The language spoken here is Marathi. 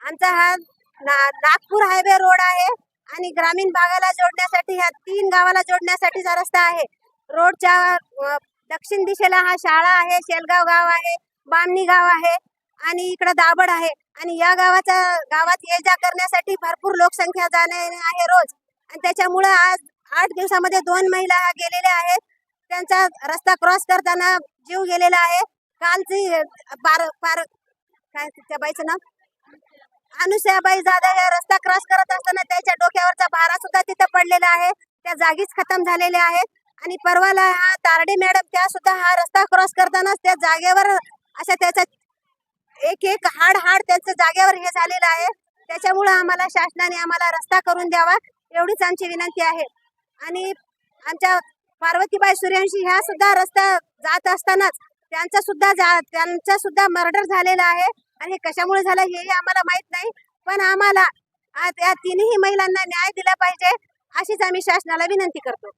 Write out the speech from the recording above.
आमचा हा नागपूर हायवे रोड आहे आणि ग्रामीण भागाला जोडण्यासाठी ह्या 3 गावाला जोडण्यासाठीचा रस्ता आहे। रोडच्या दक्षिण दिशेला हा शाळा आहे, शेलगाव गाव आहे, बामणी गाव आहे आणि इकडे दाबड आहे आणि या गावात ये जा करण्यासाठी भरपूर लोकसंख्या जाणे आहे रोज आणि त्याच्यामुळे आज 8 दिवसामध्ये 2 महिला गेलेल्या आहेत। त्यांचा रस्ता क्रॉस करताना जीव गेलेला आहे। कालची काय त्या बाईचं नाव अनुसयाबाई जाधव या रस्ता क्रॉस करत असताना त्याच्या डोक्यावरचा भारा सुद्धा तिथे पडलेला आहे, त्या जागीच खतम झालेले आहेत। आणि परवाला हा तारडे मॅडम त्या सुद्धा हा रस्ता क्रॉस करताना त्या जागेवर अशा त्याचा एक हाड त्यांच्या जागेवर हे झालेलं आहे। त्याच्यामुळे आम्हाला शासनाने आम्हाला रस्ता करून द्यावा एवढीच आमची विनंती आहे। आणि आमच्या पार्वतीबाई सूर्यवंशी ह्या सुद्धा रस्ता जात असतानाच त्यांचा सुद्धा मर्डर झालेला आहे आणि हे कशामुळे झालं हे आम्हाला माहित नाही, पण आम्हाला या 3ही महिलांना न्याय दिला पाहिजे अशीच आम्ही शासनाला विनंती करतो।